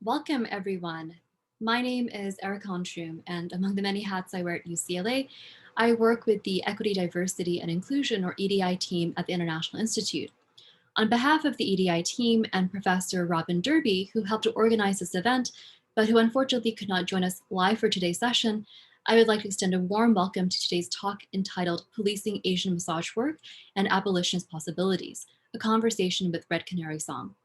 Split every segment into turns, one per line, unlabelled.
Welcome, everyone. My name is Erica Onshum, and among the many hats I wear at UCLA, I work with the Equity, Diversity, and Inclusion, or EDI team at the International Institute. On behalf of the EDI team and Professor Robin Derby, who helped to organize this event, but who unfortunately could not join us live for today's session, I would like to extend a warm welcome to today's talk entitled Policing Asian Massage Work and Abolitionist Possibilities, a conversation with Red Canary Song.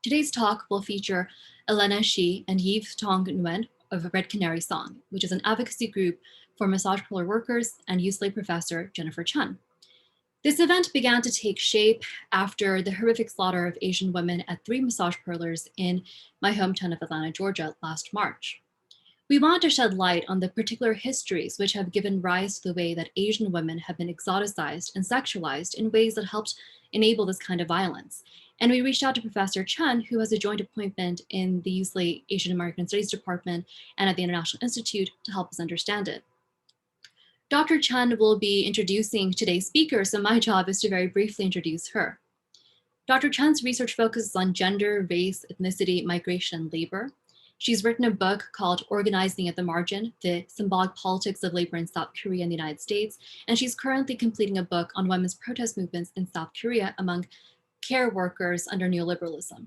Today's talk will feature Elena Shih and Yves Tong Nguyen of Red Canary Song, which is an advocacy group for massage parlor workers, and UCLA professor Jennifer Chun. This event began to take shape after the horrific slaughter of Asian women at 3 massage parlors in my hometown of Atlanta, Georgia last March. We want to shed light on the particular histories which have given rise to the way that Asian women have been exoticized and sexualized in ways that helped enable this kind of violence. And we reached out to Professor Chun, who has a joint appointment in the UCLA Asian American Studies Department and at the International Institute to help us understand it. Dr. Chun will be introducing today's speaker, so my job is to very briefly introduce her. Dr. Chun's research focuses on gender, race, ethnicity, migration, and labor. She's written a book called Organizing at the Margin, the Symbolic Politics of Labor in South Korea and the United States, and she's currently completing a book on women's protest movements in South Korea among care workers under neoliberalism.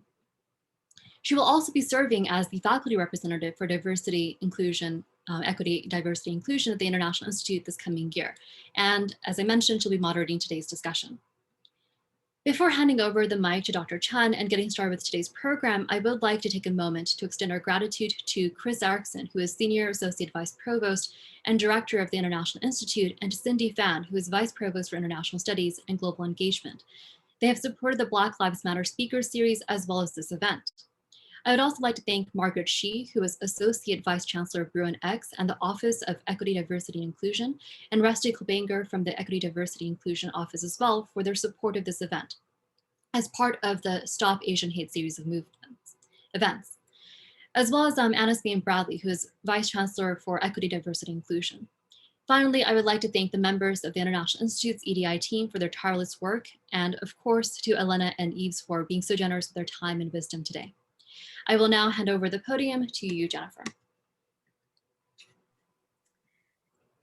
She will also be serving as the faculty representative for diversity, inclusion, equity, diversity, inclusion at the International Institute this coming year. And as I mentioned, she'll be moderating today's discussion. Before handing over the mic to Dr. Chun and getting started with today's program, I would like to take a moment to extend our gratitude to Chris Erickson, who is Senior Associate Vice Provost and Director of the International Institute, and to Cindy Fan, who is Vice Provost for International Studies and Global Engagement. They have supported the Black Lives Matter Speaker Series as well as this event. I would also like to thank Margaret Shih, who is Associate Vice Chancellor of Bruin X and the Office of Equity, Diversity, and Inclusion, and Rusty Klubanger from the Equity, Diversity, and Inclusion Office as well for their support of this event as part of the Stop Asian Hate series of events, as well as Anna Spain Bradley, who is Vice Chancellor for Equity, Diversity, and Inclusion. Finally, I would like to thank the members of the International Institute's EDI team for their tireless work, and of course to Elena and Yves for being so generous with their time and wisdom today. I will now hand over the podium to you, Jennifer.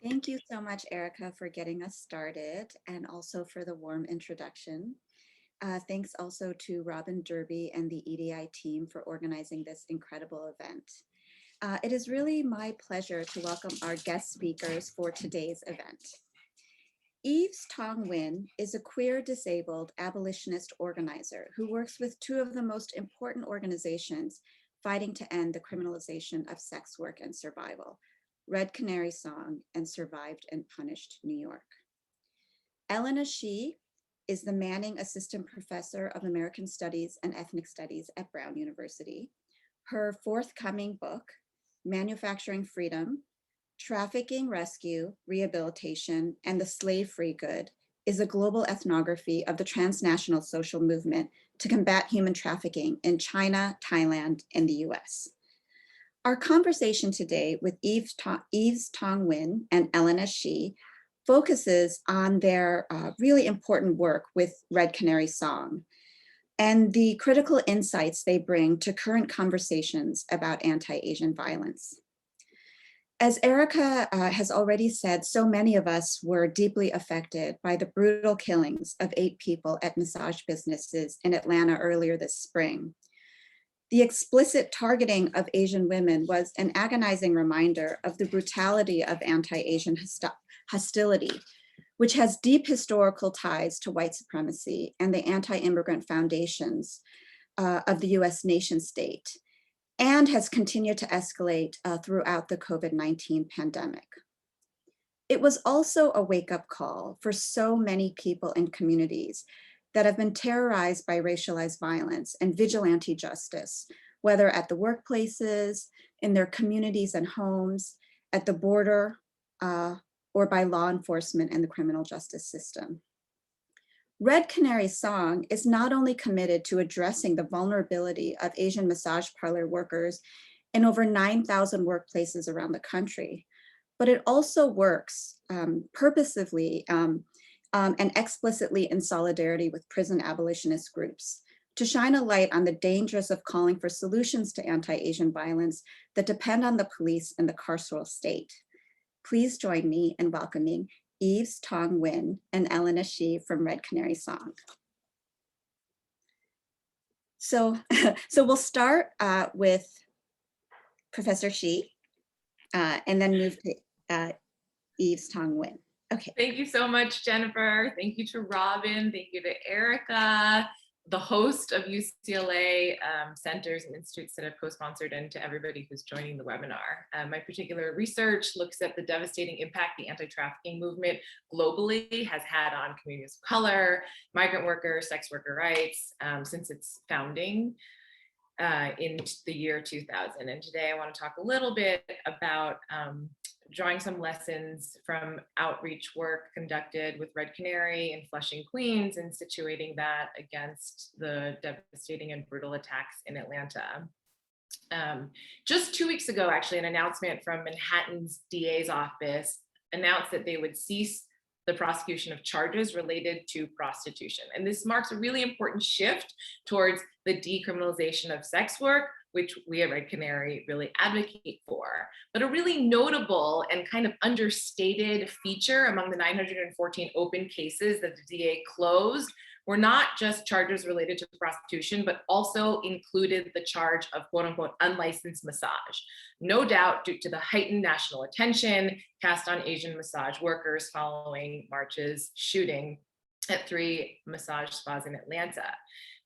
Thank you so much, Erica, for getting us started and also for the warm introduction. Thanks also to Robin Derby and the EDI team for organizing this incredible event. It is really my pleasure to welcome our guest speakers for today's event. Yves Tong Nguyen is a queer disabled abolitionist organizer who works with two of the most important organizations fighting to end the criminalization of sex work and survival, Red Canary Song and Survived and Punished New York. Elena Shih is the Manning Assistant Professor of American Studies and Ethnic Studies at Brown University. Her forthcoming book, Manufacturing Freedom, Trafficking Rescue, Rehabilitation, and the Slave-Free Good, is a global ethnography of the transnational social movement to combat human trafficking in China, Thailand, and the US. Our conversation today with Yves Tong Nguyen and Elena Shih focuses on their really important work with Red Canary Song and the critical insights they bring to current conversations about anti-Asian violence. As Erica has already said, so many of us were deeply affected by the brutal killings of 8 people at massage businesses in Atlanta earlier this spring. The explicit targeting of Asian women was an agonizing reminder of the brutality of anti-Asian hostility, which has deep historical ties to white supremacy and the anti-immigrant foundations of the US nation state, and has continued to escalate throughout the COVID-19 pandemic. It was also a wake-up call for so many people in communities that have been terrorized by racialized violence and vigilante justice, whether at the workplaces, in their communities and homes, at the border, or by law enforcement and the criminal justice system. Red Canary Song is not only committed to addressing the vulnerability of Asian massage parlor workers in over 9,000 workplaces around the country, but it also works purposefully and explicitly in solidarity with prison abolitionist groups, to shine a light on the dangers of calling for solutions to anti-Asian violence that depend on the police and the carceral state. Please join me in welcoming Yves Tong Nguyen and Elena Shih from Red Canary Song. So we'll start with Professor Shih and then move to Yves Tong Nguyen. Okay.
Thank you so much, Jennifer. Thank you to Robin. Thank you to Erica, the host of UCLA centers and institutes that have co-sponsored, and to everybody who's joining the webinar. My particular research looks at the devastating impact the anti-trafficking movement globally has had on communities of color, migrant workers, sex worker rights since its founding in the year 2000. And today I want to talk a little bit about drawing some lessons from outreach work conducted with Red Canary in Flushing, Queens, and situating that against the devastating and brutal attacks in Atlanta. Just 2 weeks ago, actually, an announcement from Manhattan's DA's office announced that they would cease the prosecution of charges related to prostitution. And this marks a really important shift towards the decriminalization of sex work, which we at Red Canary really advocate for. But a really notable and kind of understated feature among the 914 open cases that the DA closed were not just charges related to prostitution, but also included the charge of quote unquote unlicensed massage. No doubt due to the heightened national attention cast on Asian massage workers following March's shooting at 3 massage spas in Atlanta.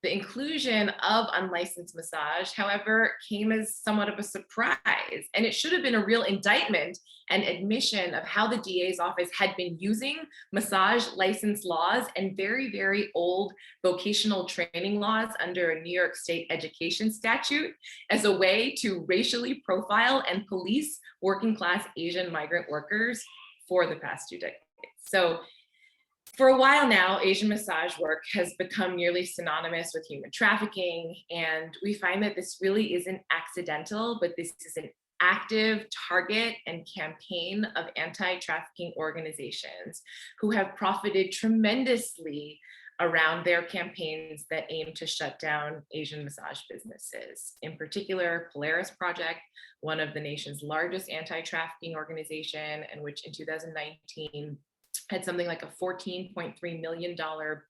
The inclusion of unlicensed massage, however, came as somewhat of a surprise, and it should have been a real indictment and admission of how the DA's office had been using massage license laws and very, very old vocational training laws under a New York State education statute as a way to racially profile and police working class Asian migrant workers for the past 2 decades. So for a while now, Asian massage work has become nearly synonymous with human trafficking, and we find that this really isn't accidental, but this is an active target and campaign of anti-trafficking organizations who have profited tremendously around their campaigns that aim to shut down Asian massage businesses. In particular, Polaris Project, one of the nation's largest anti-trafficking organization, and which in 2019 had something like a $14.3 million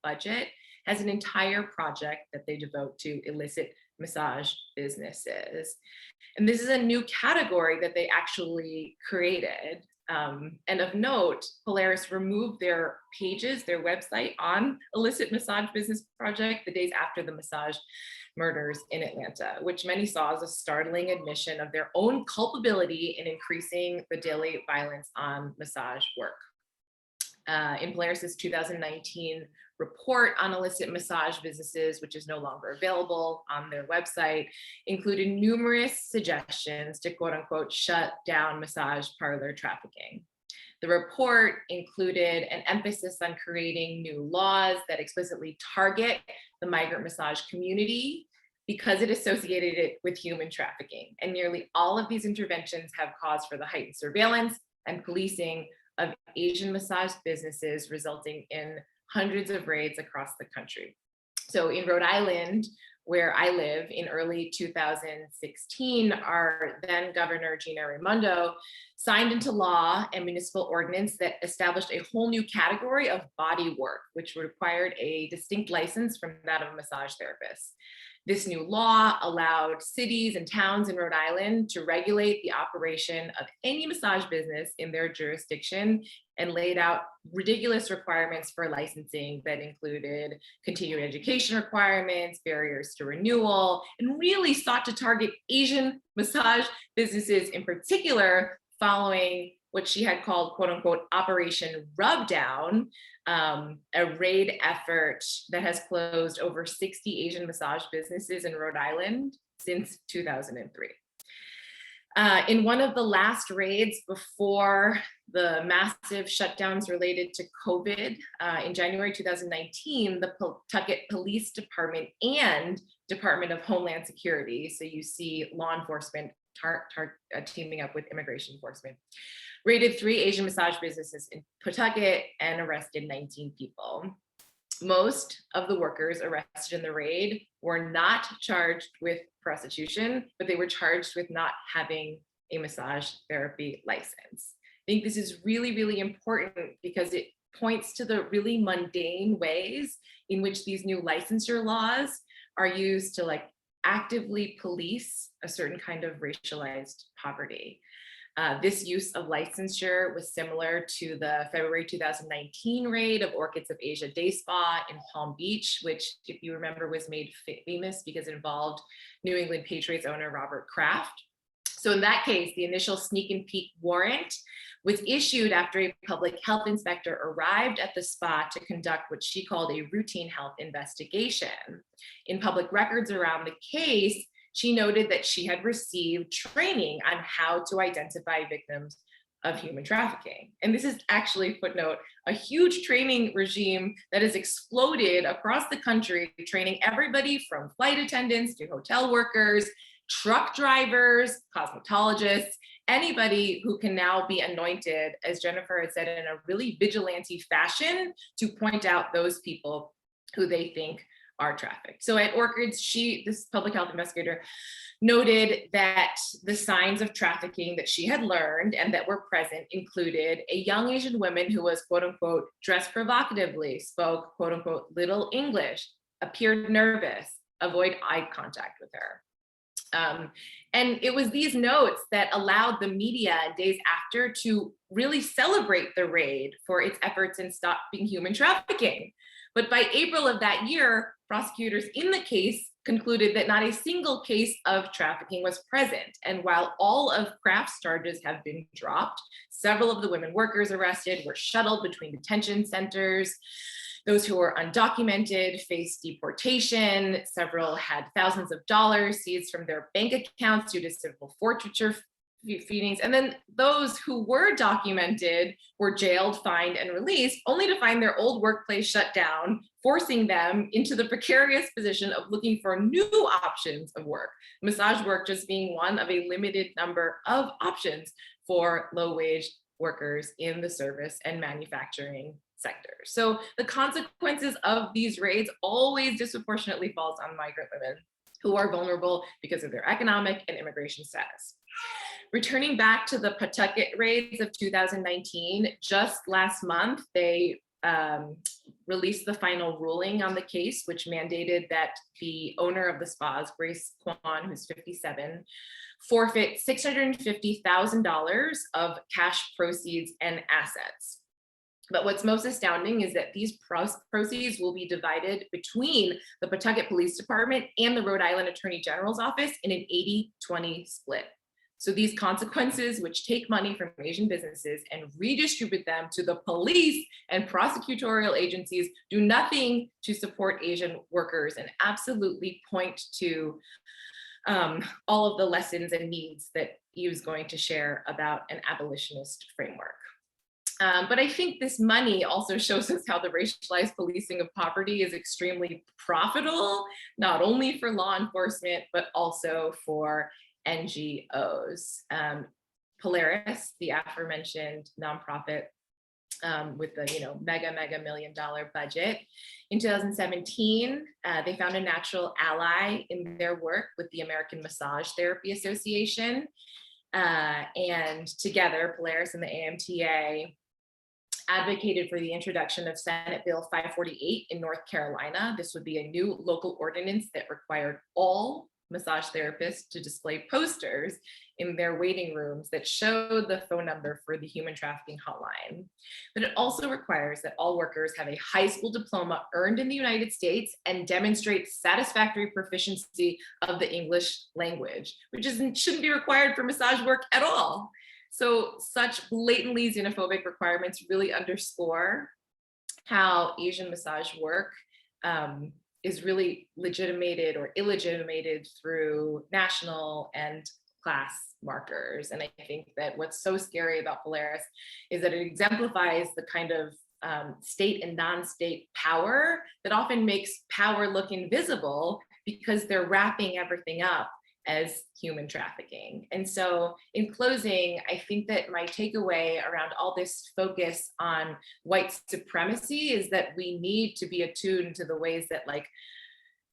budget, has an entire project that they devote to illicit massage businesses. And this is a new category that they actually created. And of note, Polaris removed their pages, their website on illicit massage business project the days after the massage murders in Atlanta, which many saw as a startling admission of their own culpability in increasing the daily violence on massage work. In Polaris's 2019 report on illicit massage businesses, which is no longer available on their website, included numerous suggestions to quote unquote shut down massage parlor trafficking. The report included an emphasis on creating new laws that explicitly target the migrant massage community because it associated it with human trafficking. And nearly all of these interventions have caused for the heightened surveillance and policing of Asian massage businesses, resulting in hundreds of raids across the country. So in Rhode Island, where I live, in early 2016, our then Governor Gina Raimondo signed into law a municipal ordinance that established a whole new category of body work, which required a distinct license from that of a massage therapist. This new law allowed cities and towns in Rhode Island to regulate the operation of any massage business in their jurisdiction and laid out ridiculous requirements for licensing that included continuing education requirements, barriers to renewal, and really sought to target Asian massage businesses in particular, following what she had called quote unquote Operation Rubdown, a raid effort that has closed over 60 Asian massage businesses in Rhode Island since 2003. In one of the last raids before the massive shutdowns related to COVID, in January 2019, the Pawtucket Police Department and Department of Homeland Security, so you see law enforcement teaming up with immigration enforcement, raided 3 Asian massage businesses in Pawtucket and arrested 19 people. Most of the workers arrested in the raid were not charged with prostitution, but they were charged with not having a massage therapy license. I think this is really, really important because it points to the really mundane ways in which these new licensure laws are used to like actively police a certain kind of racialized poverty. This use of licensure was similar to the February 2019 raid of Orchids of Asia Day Spa in Palm Beach, which, if you remember, was made famous because it involved New England Patriots owner Robert Kraft. So in that case, the initial sneak and peek warrant was issued after a public health inspector arrived at the spa to conduct what she called a routine health investigation. In public records around the case, she noted that she had received training on how to identify victims of human trafficking. And this is actually, footnote, a huge training regime that has exploded across the country, training everybody from flight attendants to hotel workers, truck drivers, cosmetologists, anybody who can now be anointed, as Jennifer had said, in a really vigilante fashion to point out those people who they think are trafficked. So at Orchids, this public health investigator, noted that the signs of trafficking that she had learned and that were present included a young Asian woman who was, quote unquote, dressed provocatively, spoke, quote unquote, little English, appeared nervous, avoid eye contact with her. And it was these notes that allowed the media days after to really celebrate the raid for its efforts in stopping human trafficking. But by April of that year, prosecutors in the case concluded that not a single case of trafficking was present. And while all of Kraft's charges have been dropped, several of the women workers arrested were shuttled between detention centers. Those who were undocumented faced deportation. Several had thousands of dollars seized from their bank accounts due to civil forfeiture feedings. And then those who were documented were jailed, fined, and released, only to find their old workplace shut down, forcing them into the precarious position of looking for new options of work. Massage work just being one of a limited number of options for low-wage workers in the service and manufacturing sectors. So the consequences of these raids always disproportionately falls on migrant women who are vulnerable because of their economic and immigration status. Returning back to the Pawtucket raids of 2019, just last month, they released the final ruling on the case, which mandated that the owner of the spas, Grace Kwan, who's 57, forfeit $650,000 of cash proceeds and assets. But what's most astounding is that these proceeds will be divided between the Pawtucket Police Department and the Rhode Island Attorney General's office in an 80-20 split. So these consequences, which take money from Asian businesses and redistribute them to the police and prosecutorial agencies, do nothing to support Asian workers and absolutely point to all of the lessons and needs that Yves is going to share about an abolitionist framework. But I think this money also shows us how the racialized policing of poverty is extremely profitable, not only for law enforcement, but also for NGOs. Polaris, the aforementioned nonprofit with the mega $1 million budget. In 2017, they found a natural ally in their work with the American Massage Therapy Association. And together, Polaris and the AMTA advocated for the introduction of Senate Bill 548 in North Carolina. This would be a new local ordinance that required all massage therapists to display posters in their waiting rooms that showed the phone number for the human trafficking hotline. But it also requires that all workers have a high school diploma earned in the United States and demonstrate satisfactory proficiency of the English language, which shouldn't be required for massage work at all. So such blatantly xenophobic requirements really underscore how Asian massage work is really legitimated or illegitimated through national and class markers. And I think that what's so scary about Polaris is that it exemplifies the kind of state and non-state power that often makes power look invisible because they're wrapping everything up as human trafficking. And so in closing, I think that my takeaway around all this focus on white supremacy is that we need to be attuned to the ways that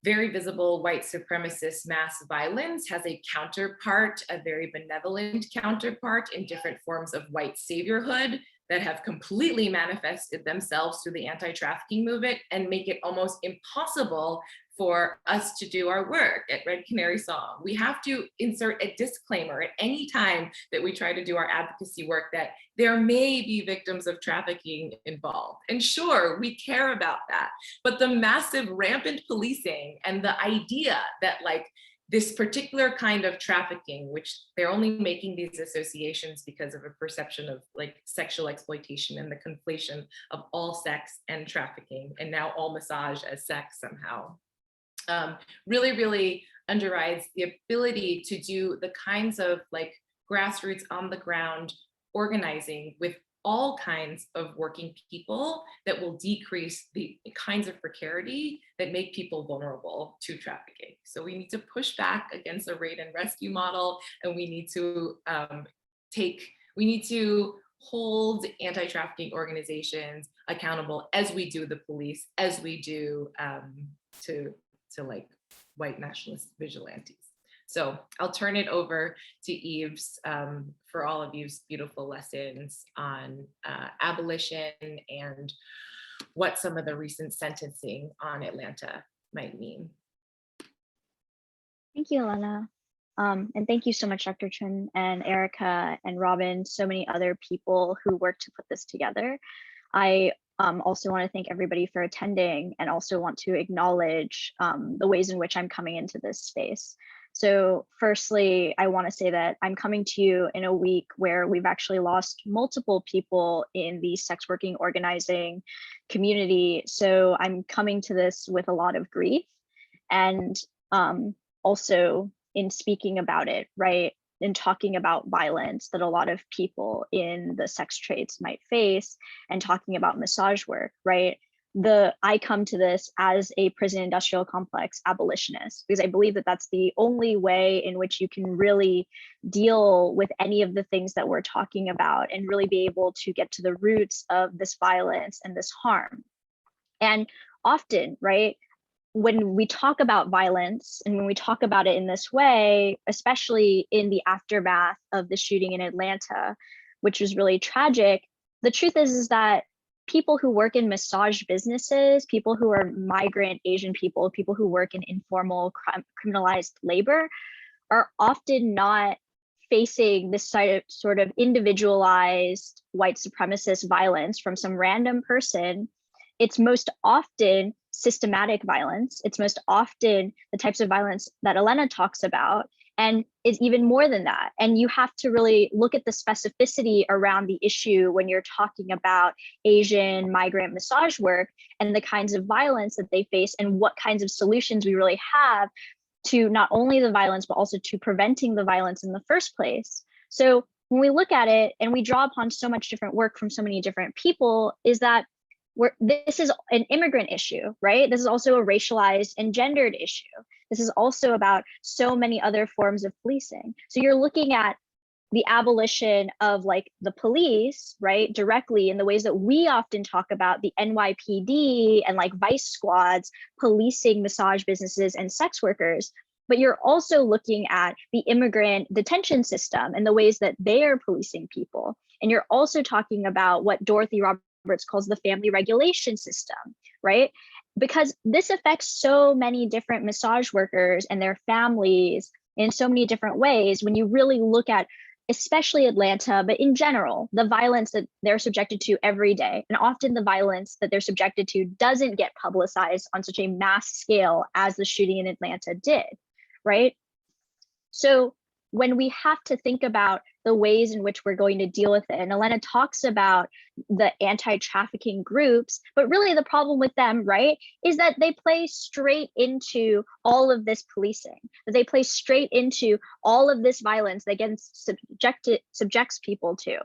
very visible white supremacist mass violence has a counterpart, a very benevolent counterpart in different forms of white saviorhood that have completely manifested themselves through the anti-trafficking movement and make it almost impossible for us to do our work at Red Canary Song. We have to insert a disclaimer at any time that we try to do our advocacy work that there may be victims of trafficking involved. And sure, we care about that. But the massive rampant policing and the idea that like this particular kind of trafficking, which they're only making these associations because of a perception of like sexual exploitation and the conflation of all sex and trafficking, and now all massage as sex somehow, really, really underrides the ability to do the kinds of like grassroots on the ground organizing with all kinds of working people that will decrease the kinds of precarity that make people vulnerable to trafficking. So we need to push back against the raid and rescue model, and we need to hold anti-trafficking organizations accountable as we do the police, as we do to like white nationalist vigilantes. So I'll turn it over to Yves for all of Yves' beautiful lessons on abolition and what some of the recent sentencing on Atlanta might mean.
Thank you, Elena. And thank you so much, Dr. Chun and Erica and Robin, so many other people who worked to put this together. I also want to thank everybody for attending, and also want to acknowledge the ways in which I'm coming into this space. So firstly, I want to say that I'm coming to you in a week where we've actually lost multiple people in the sex working organizing community. So I'm coming to this with a lot of grief, and also in speaking about it, right? In talking about violence that a lot of people in the sex trades might face, and talking about massage work, right? I come to this as a prison industrial complex abolitionist, because I believe that that's the only way in which you can really deal with any of the things that we're talking about, and really be able to get to the roots of this violence and this harm. And often, right, when we talk about violence and when we talk about it in this way, especially in the aftermath of the shooting in Atlanta, which was really tragic, the truth is that people who work in massage businesses, people who are migrant Asian people, people who work in informal criminalized labor, are often not facing this sort of individualized white supremacist violence from some random person. It's most often systematic violence. It's most often the types of violence that Elena talks about, and is even more than that. And you have to really look at the specificity around the issue when you're talking about Asian migrant massage work and the kinds of violence that they face, and what kinds of solutions we really have to not only the violence, but also to preventing the violence in the first place. So when we look at it and we draw upon so much different work from so many different people, is that this is an immigrant issue, right? This is also a racialized and gendered issue. This is also about so many other forms of policing. So you're looking at the abolition of like the police, right, directly in the ways that we often talk about the NYPD and like vice squads policing massage businesses and sex workers. But you're also looking at the immigrant detention system and the ways that they are policing people. And you're also talking about what Dorothy Roberts calls the family regulation system, right? Because this affects so many different massage workers and their families in so many different ways when you really look at, especially Atlanta, but in general, the violence that they're subjected to every day. And often the violence that they're subjected to doesn't get publicized on such a mass scale as the shooting in Atlanta did, right? So when we have to think about the ways in which we're going to deal with it, and Elena talks about the anti-trafficking groups, but really the problem with them, right, is that they play straight into all of this policing, that they play straight into all of this violence that again subjects people to.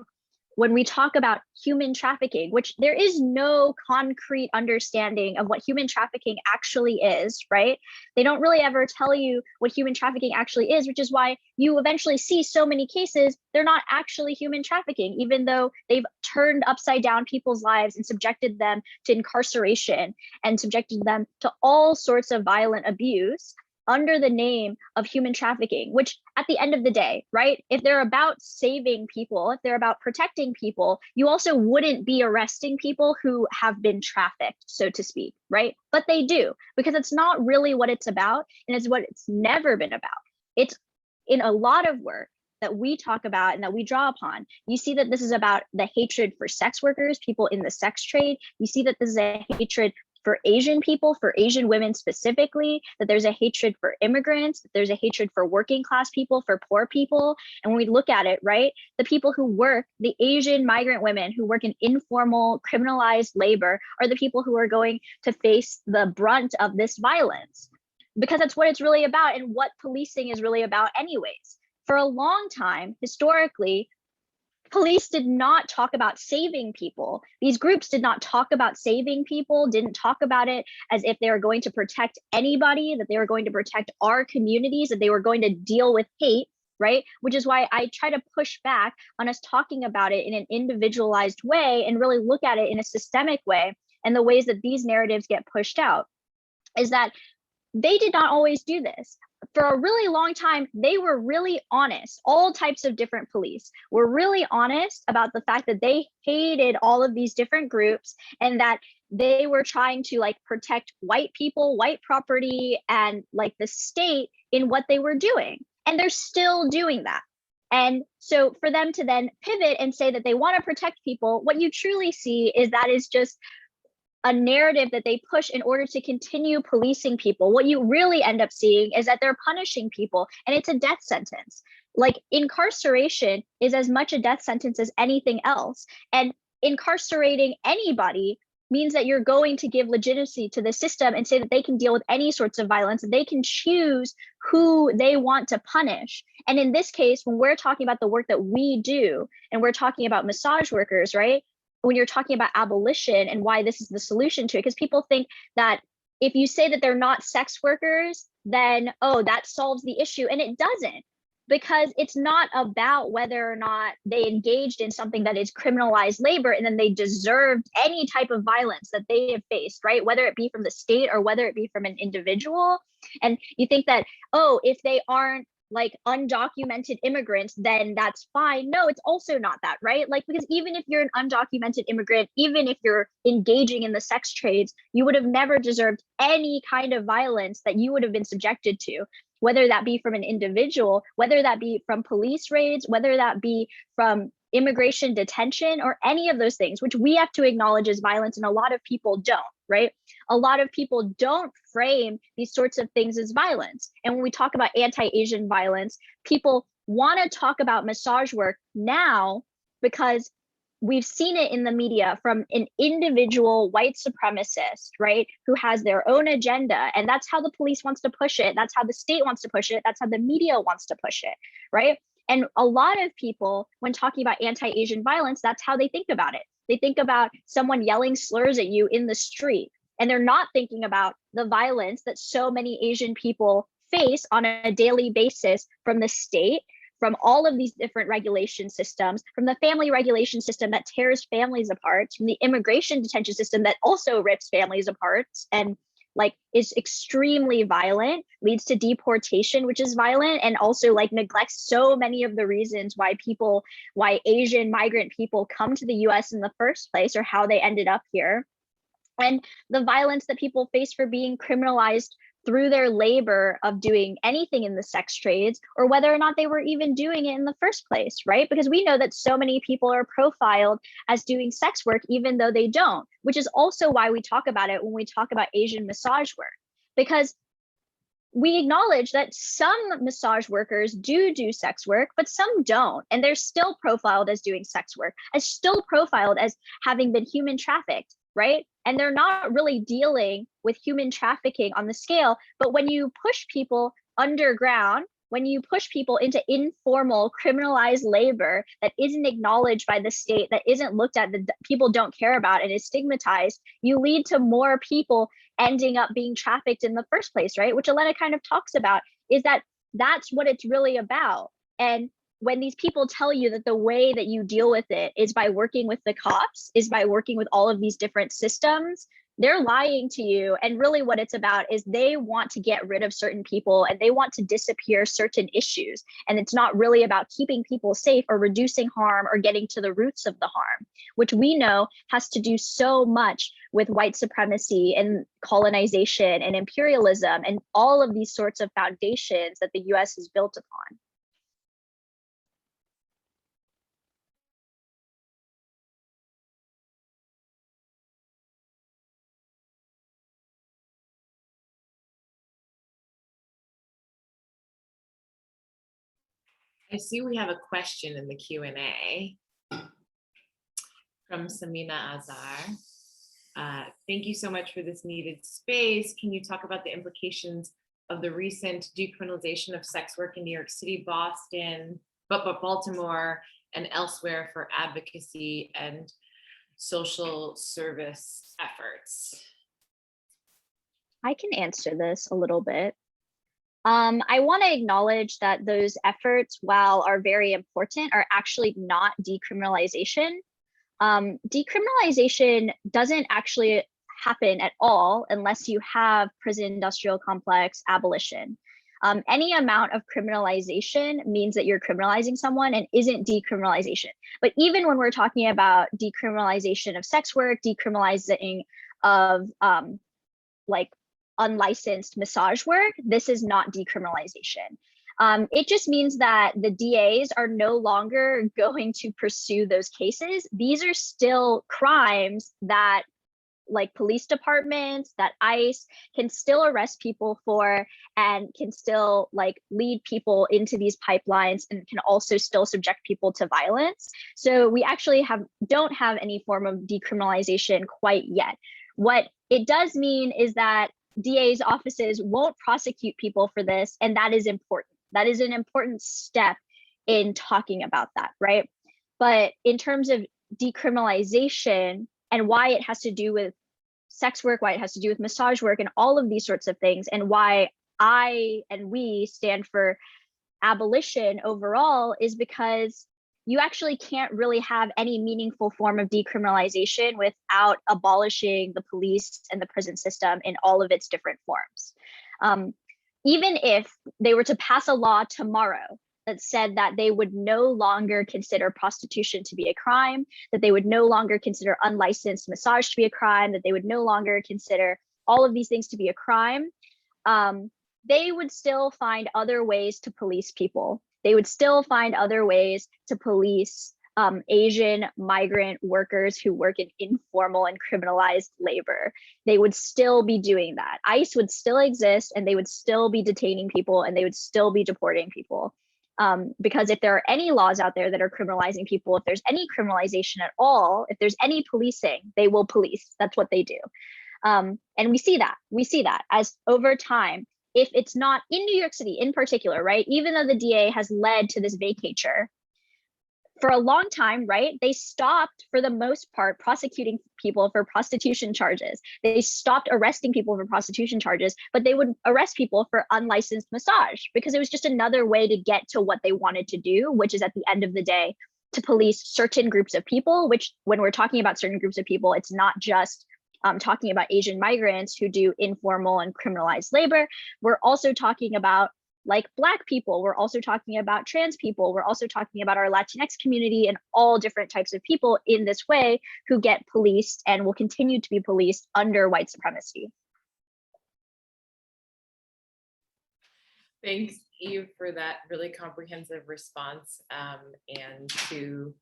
when we talk about human trafficking, which there is no concrete understanding of what human trafficking actually is, right? They don't really ever tell you what human trafficking actually is, which is why you eventually see so many cases, they're not actually human trafficking, even though they've turned upside down people's lives and subjected them to incarceration and subjected them to all sorts of violent abuse under the name of human trafficking, which at the end of the day, right, if they're about saving people, if they're about protecting people, you also wouldn't be arresting people who have been trafficked, so to speak, right? But they do, because it's not really what it's about, and it's what it's never been about. It's in a lot of work that we talk about and that we draw upon. You see that this is about the hatred for sex workers, people in the sex trade. You see that this is a hatred for Asian people, for Asian women specifically, that there's a hatred for immigrants, that there's a hatred for working class people, for poor people. And when we look at it, right, the people who work, the Asian migrant women who work in informal criminalized labor are the people who are going to face the brunt of this violence, because that's what it's really about and what policing is really about anyways. For a long time, historically, police did not talk about saving people. These groups did not talk about saving people, didn't talk about it as if they were going to protect anybody, that they were going to protect our communities, that they were going to deal with hate, right? Which is why I try to push back on us talking about it in an individualized way and really look at it in a systemic way. And the ways that these narratives get pushed out is that they did not always do this. For a really long time, they were really honest. All types of different police were really honest about the fact that they hated all of these different groups and that they were trying to like protect white people, white property, and like the state in what they were doing. And they're still doing that. And so for them to then pivot and say that they want to protect people, what you truly see is that is just a narrative that they push in order to continue policing people. What you really end up seeing is that they're punishing people, and it's a death sentence. Like incarceration is as much a death sentence as anything else. And incarcerating anybody means that you're going to give legitimacy to the system and say that they can deal with any sorts of violence, and they can choose who they want to punish. And in this case, when we're talking about the work that we do, and we're talking about massage workers, right? When you're talking about abolition and why this is the solution to it, because people think that if you say that they're not sex workers, then, oh, that solves the issue. And it doesn't, because it's not about whether or not they engaged in something that is criminalized labor and then they deserved any type of violence that they have faced, right? Whether it be from the state or whether it be from an individual. And you think that, oh, if they aren't like undocumented immigrants, then that's fine. No, it's also not that, right? Like, because even if you're an undocumented immigrant, even if you're engaging in the sex trades, you would have never deserved any kind of violence that you would have been subjected to, whether that be from an individual, whether that be from police raids, whether that be from immigration detention or any of those things, which we have to acknowledge as violence, and a lot of people don't, right? A lot of people don't frame these sorts of things as violence. And when we talk about anti-Asian violence, people want to talk about massage work now because we've seen it in the media from an individual white supremacist, right, who has their own agenda. And that's how the police wants to push it. That's how the state wants to push it. That's how the media wants to push it, right? And a lot of people, when talking about anti-Asian violence, that's how they think about it. They think about someone yelling slurs at you in the street, and they're not thinking about the violence that so many Asian people face on a daily basis from the state, from all of these different regulation systems, from the family regulation system that tears families apart, from the immigration detention system that also rips families apart and like is extremely violent, leads to deportation, which is violent, and also like neglects so many of the reasons why Asian migrant people come to the US in the first place, or how they ended up here. And the violence that people face for being criminalized through their labor of doing anything in the sex trades, or whether or not they were even doing it in the first place, right? Because we know that so many people are profiled as doing sex work, even though they don't, which is also why we talk about it when we talk about Asian massage work, because we acknowledge that some massage workers do sex work, but some don't. And they're still profiled as doing sex work, as still profiled as having been human trafficked, right? And they're not really dealing with human trafficking on the scale. But when you push people underground, when you push people into informal criminalized labor that isn't acknowledged by the state, that isn't looked at, that people don't care about and is stigmatized, you lead to more people ending up being trafficked in the first place, right? Which Elena kind of talks about, is that that's what it's really about. And when these people tell you that the way that you deal with it is by working with the cops, is by working with all of these different systems, they're lying to you. And really what it's about is they want to get rid of certain people and they want to disappear certain issues. And it's not really about keeping people safe or reducing harm or getting to the roots of the harm, which we know has to do so much with white supremacy and colonization and imperialism and all of these sorts of foundations that the US is built upon.
I see we have a question in the Q&A from Samina Azar. Thank you so much for this needed space. Can you talk about the implications of the recent decriminalization of sex work in New York City, Boston, but Baltimore and elsewhere for advocacy and social service efforts?
I can answer this a little bit. I want to acknowledge that those efforts, while are very important, are actually not decriminalization. Decriminalization doesn't actually happen at all unless you have prison industrial complex abolition. Any amount of criminalization means that you're criminalizing someone and isn't decriminalization. But even when we're talking about decriminalization of sex work, decriminalizing of like unlicensed massage work, this is not decriminalization. It just means that the DAs are no longer going to pursue those cases. These are still crimes that like police departments, that ICE can still arrest people for and can still like lead people into these pipelines and can also still subject people to violence. So we actually don't have any form of decriminalization quite yet. What it does mean is that DA's offices won't prosecute people for this, and that is important. That is an important step in talking about that, right? But in terms of decriminalization and why it has to do with sex work, why it has to do with massage work and all of these sorts of things, and why I and we stand for abolition overall, is because you actually can't really have any meaningful form of decriminalization without abolishing the police and the prison system in all of its different forms. Even if they were to pass a law tomorrow that said that they would no longer consider prostitution to be a crime, that they would no longer consider unlicensed massage to be a crime, that they would no longer consider all of these things to be a crime, they would still find other ways to police people. They would still find other ways to police Asian migrant workers who work in informal and criminalized labor. They would still be doing that. ICE would still exist and they would still be detaining people and they would still be deporting people. Because if there are any laws out there that are criminalizing people, if there's any criminalization at all, if there's any policing, they will police. That's what they do. And we see that as over time, if it's not in New York City in particular, right? Even though the DA has led to this vacatur, for a long time, right? They stopped, for the most part, prosecuting people for prostitution charges. They stopped arresting people for prostitution charges, but they would arrest people for unlicensed massage because it was just another way to get to what they wanted to do, which is at the end of the day, to police certain groups of people, which when we're talking about certain groups of people, it's not just talking about Asian migrants who do informal and criminalized labor. We're also talking about like Black people, we're also talking about trans people, we're also talking about our Latinx community and all different types of people in this way who get policed and will continue to be policed under white supremacy.
Thanks, Eve, for that really comprehensive response, and to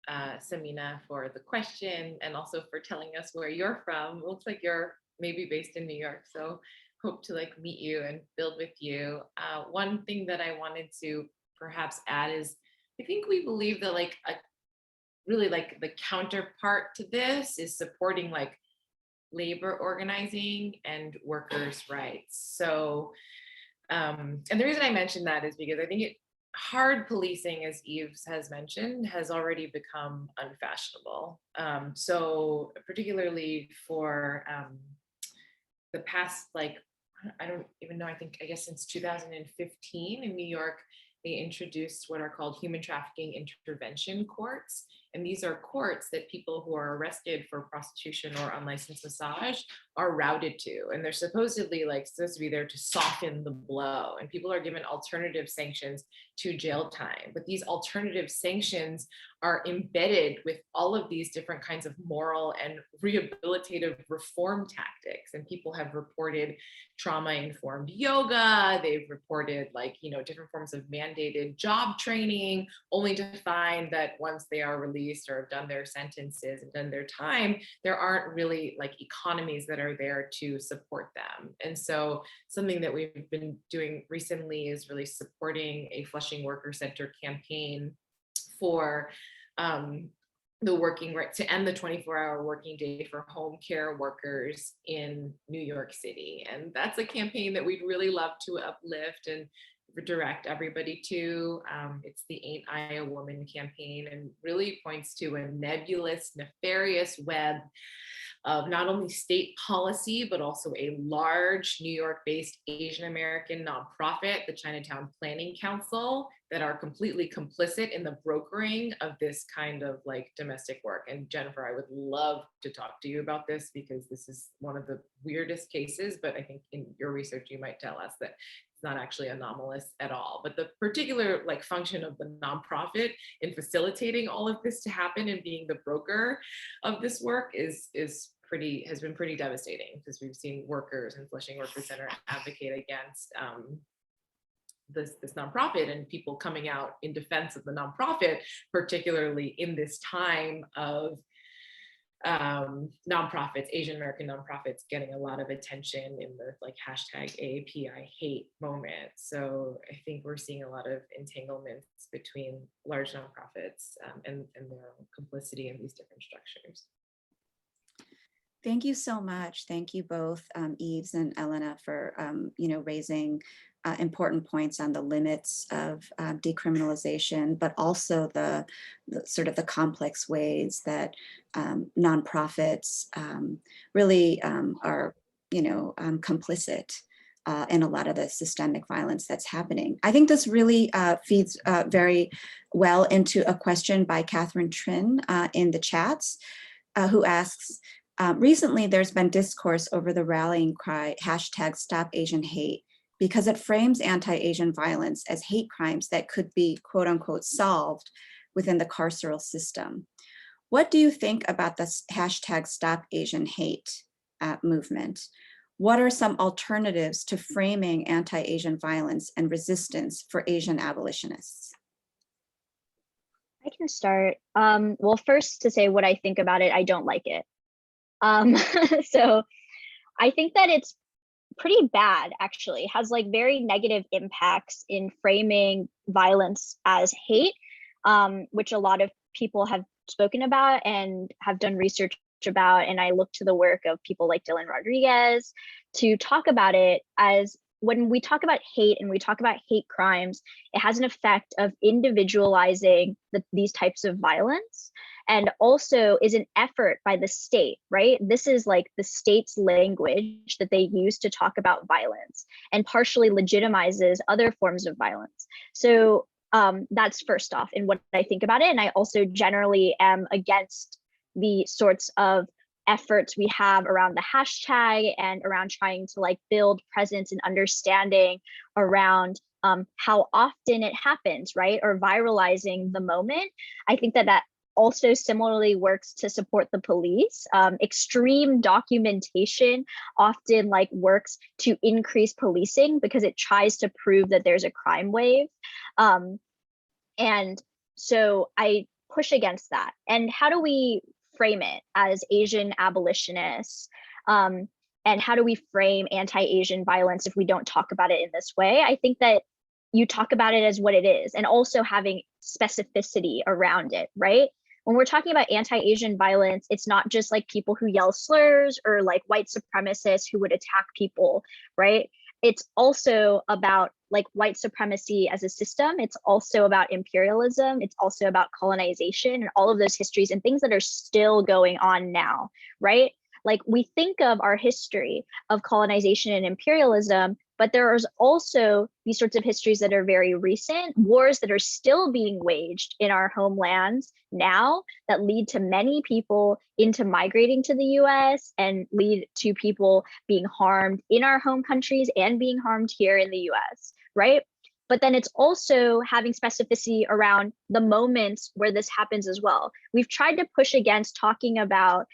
Samina for the question, and also for telling us where you're from. It looks like you're maybe based in New York, so hope to like meet you and build with you. One thing that I wanted to perhaps add is I think we believe that like really like the counterpart to this is supporting like labor organizing and workers' rights. So And the reason I mention that is because I think hard policing, as Yves has mentioned, has already become unfashionable. So particularly for the past, like, I don't even know, I guess since 2015 in New York, they introduced what are called human trafficking intervention courts. And these are courts that people who are arrested for prostitution or unlicensed massage are routed to. And they're supposedly supposed to be there to soften the blow. And people are given alternative sanctions to jail time. But these alternative sanctions are embedded with all of these different kinds of moral and rehabilitative reform tactics. And people have reported trauma-informed yoga. They've reported different forms of mandated job training, only to find that once they are released or have done their sentences and done their time, there aren't really economies that are there to support them. And so something that we've been doing recently is really supporting a Flushing Worker Center campaign for the working right to end the 24-hour working day for home care workers in New York City. And that's a campaign that we'd really love to uplift and direct everybody to. It's the Ain't I a Woman campaign, and really points to a nebulous, nefarious web of not only state policy, but also a large New York-based Asian American nonprofit, the Chinatown Planning Council, that are completely complicit in the brokering of this kind of domestic work. And Jennifer, I would love to talk to you about this because this is one of the weirdest cases, but I think in your research, you might tell us that it's not actually anomalous at all. But the particular function of the nonprofit in facilitating all of this to happen and being the broker of this work has been pretty devastating, because we've seen workers in Flushing Worker Center advocate against this nonprofit, and people coming out in defense of the nonprofit, particularly in this time of nonprofits, Asian American nonprofits, getting a lot of attention in the hashtag AAPI hate moment. So I think we're seeing a lot of entanglements between large nonprofits and their complicity in these different structures.
Thank you so much. Thank you both, Yves and Elena, for raising important points on the limits of decriminalization, but also the sort of the complex ways that nonprofits really are complicit in a lot of the systemic violence that's happening. I think this really feeds very well into a question by Catherine Trin in the chats, who asks, recently there's been discourse over the rallying cry #StopAsianHate, because it frames anti-Asian violence as hate crimes that could be quote unquote solved within the carceral system. What do you think about this #StopAsianHate movement? What are some alternatives to framing anti-Asian violence and resistance for Asian abolitionists?
I can start. Well, first, to say what I think about it, I don't like it. So I think that it's pretty bad, actually. It has very negative impacts in framing violence as hate, which a lot of people have spoken about and have done research about. And I look to the work of people like Dylan Rodriguez to talk about it as, when we talk about hate and we talk about hate crimes, it has an effect of individualizing these types of violence, and also is an effort by the state, right? This is the state's language that they use to talk about violence, and partially legitimizes other forms of violence. So that's first off in what I think about it. And I also generally am against the sorts of efforts we have around the hashtag and around trying to build presence and understanding around how often it happens, right? Or viralizing the moment. I think that also similarly works to support the police. Extreme documentation often works to increase policing because it tries to prove that there's a crime wave. And so I push against that. And how do we frame it as Asian abolitionists? And how do we frame anti-Asian violence if we don't talk about it in this way? I think that you talk about it as what it is, and also having specificity around it, right? When we're talking about anti-Asian violence, it's not just people who yell slurs or white supremacists who would attack people, right? it's also about like white supremacy as a system. It's also about imperialism. It's also about colonization and all of those histories and things that are still going on now, right? Like we think of our history of colonization and imperialism, but there is also these sorts of histories that are very recent, wars that are still being waged in our homelands now that lead to many people into migrating to the US and lead to people being harmed in our home countries and being harmed here in the US, right? But then it's also having specificity around the moments where this happens as well. We've tried to push against talking about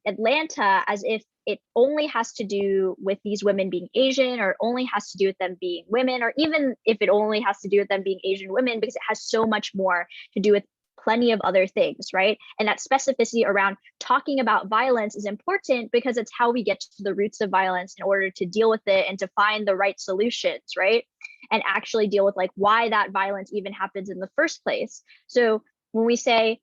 Atlanta as if it only has to do with these women being Asian, or only has to do with them being women, or even if it only has to do with them being Asian women, because it has so much more to do with plenty of other things, right? And that specificity around talking about violence is important because it's how we get to the roots of violence in order to deal with it and to find the right solutions, right? And actually deal with like why that violence even happens in the first place. So when we say,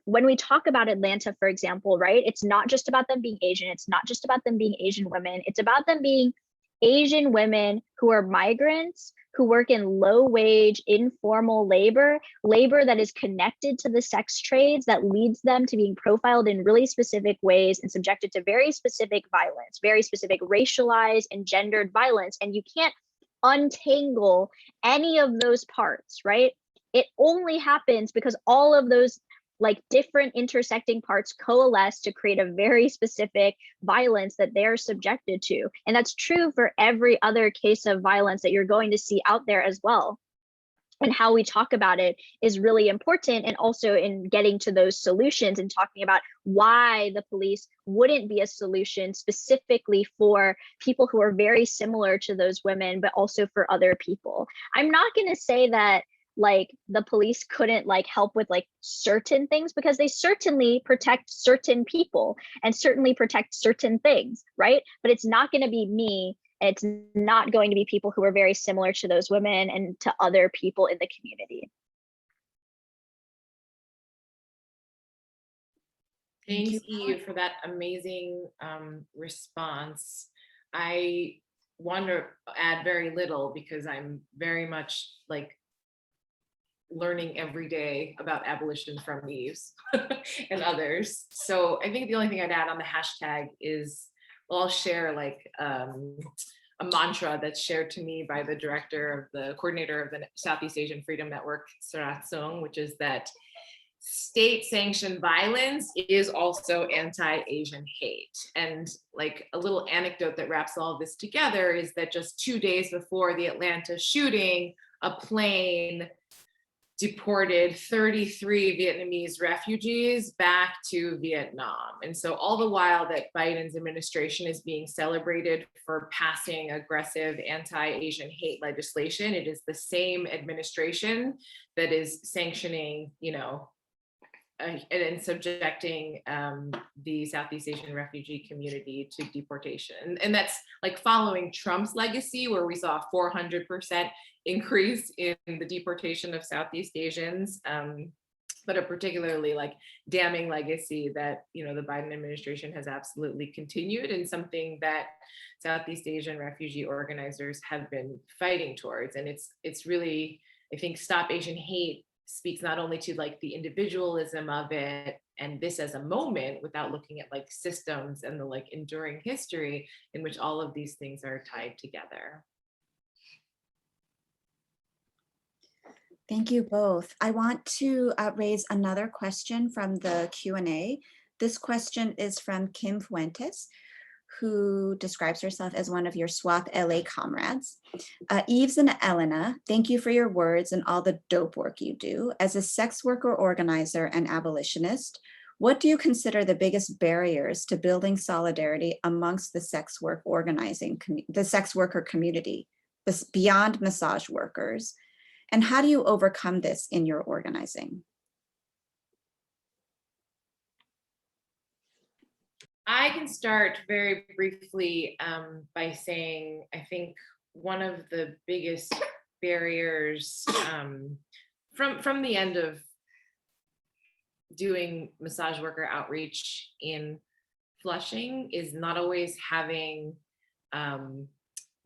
when we talk about Atlanta, for example, right, it's not just about them being Asian. It's not just about them being Asian women. It's about them being Asian women who are migrants, who work in low wage, informal labor that is connected to the sex trades, that leads them to being profiled in really specific ways and subjected to very specific violence, very specific racialized and gendered violence. And you can't untangle any of those parts, right? It only happens because all of those like different intersecting parts coalesce to create a very specific violence that they're subjected to. And that's true for every other case of violence that you're going to see out there as well. And how we talk about it is really important, and also in getting to those solutions and talking about why the police wouldn't be a solution specifically for people who are very similar to those women, but also for other people. I'm not going to say that like the police couldn't like help with like certain things, because they certainly protect certain people and certainly protect certain things, right? But it's not going to be me. It's not going to be people who are very similar to those women and to other people in the community.
Thanks, Eve, for that amazing response. I want to add very little because I'm very much like learning every day about abolition from Yves and others. So I think the only thing I'd add on the hashtag is, well, I'll share like a mantra that's shared to me by the coordinator of the Southeast Asian Freedom Network, Sarat Sung, which is that state-sanctioned violence is also anti-Asian hate. And like a little anecdote that wraps all of this together is that just 2 days before the Atlanta shooting, a plane deported 33 Vietnamese refugees back to Vietnam. And so all the while that Biden's administration is being celebrated for passing aggressive anti-Asian hate legislation, it is the same administration that is sanctioning, and subjecting the Southeast Asian refugee community to deportation. And that's like following Trump's legacy, where we saw a 400% increase in the deportation of Southeast Asians, but a particularly like damning legacy that, the Biden administration has absolutely continued, and something that Southeast Asian refugee organizers have been fighting towards. And it's really, I think, Stop Asian Hate speaks not only to like the individualism of it and this as a moment, without looking at like systems and the like enduring history in which all of these things are tied together.
Thank you both. I want to raise another question from the Q&A. This question is from Kim Fuentes, who describes herself as one of your SWAP LA comrades. Yves and Elena, thank you for your words and all the dope work you do. As a sex worker organizer and abolitionist, what do you consider the biggest barriers to building solidarity amongst the sex worker community, beyond massage workers? And how do you overcome this in your organizing?
I can start very briefly by saying, I think one of the biggest barriers from the end of doing massage worker outreach in Flushing is not always having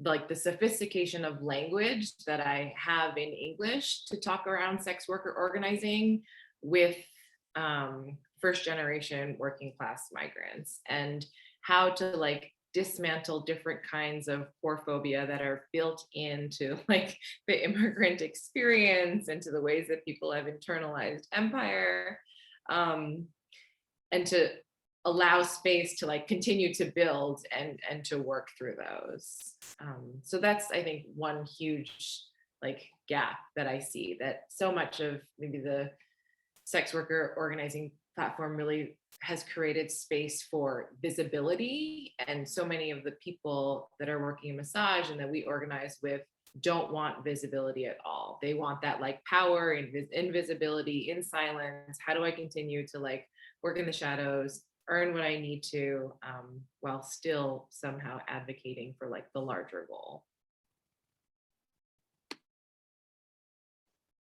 like the sophistication of language that I have in English to talk around sex worker organizing with first generation working class migrants, and how to like dismantle different kinds of queerphobia that are built into like the immigrant experience and to the ways that people have internalized empire, and to allow space to like continue to build and to work through those. So that's, I think, one huge like gap that I see, that so much of maybe the sex worker organizing platform really has created space for visibility, and so many of the people that are working in massage and that we organize with don't want visibility at all. They want that like power and invisibility in silence. How do I continue to like work in the shadows, earn what I need to, while still somehow advocating for like the larger goal?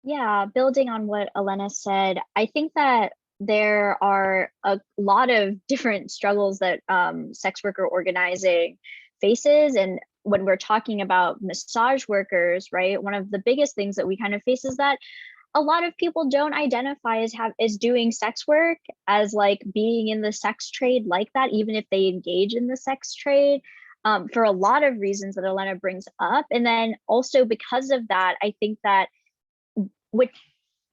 Yeah, building on what Elena said, I think that there are a lot of different struggles that sex worker organizing faces. And when we're talking about massage workers, right, one of the biggest things that we kind of face is that a lot of people don't identify as doing sex work, as like being in the sex trade like that, even if they engage in the sex trade, for a lot of reasons that Elena brings up. And then also because of that, I think that which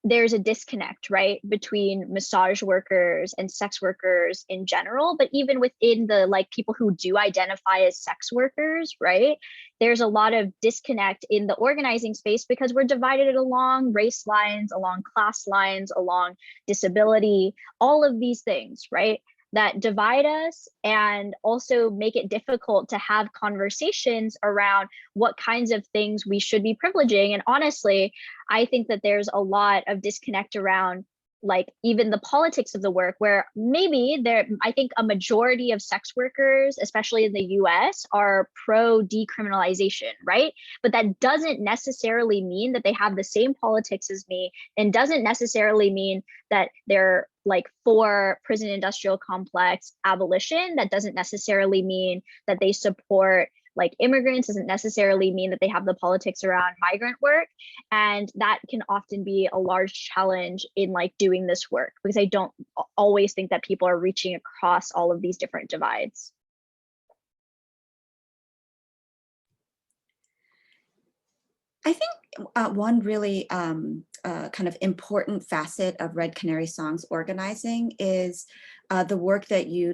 there's a disconnect, right, between massage workers and sex workers in general, but even within the like people who do identify as sex workers, right, there's a lot of disconnect in the organizing space because we're divided along race lines, along class lines, along disability, all of these things, right, that divide us and also make it difficult to have conversations around what kinds of things we should be privileging. And honestly, I think that there's a lot of disconnect around like even the politics of the work, where maybe I think a majority of sex workers, especially in the US, are pro decriminalization, right? But that doesn't necessarily mean that they have the same politics as me, and doesn't necessarily mean that they're like for prison industrial complex abolition. That doesn't necessarily mean that they support like immigrants, doesn't necessarily mean that they have the politics around migrant work. And that can often be a large challenge in like doing this work, because I don't always think that people are reaching across all of these different divides.
I think one really kind of important facet of Red Canary Songs organizing is the work that you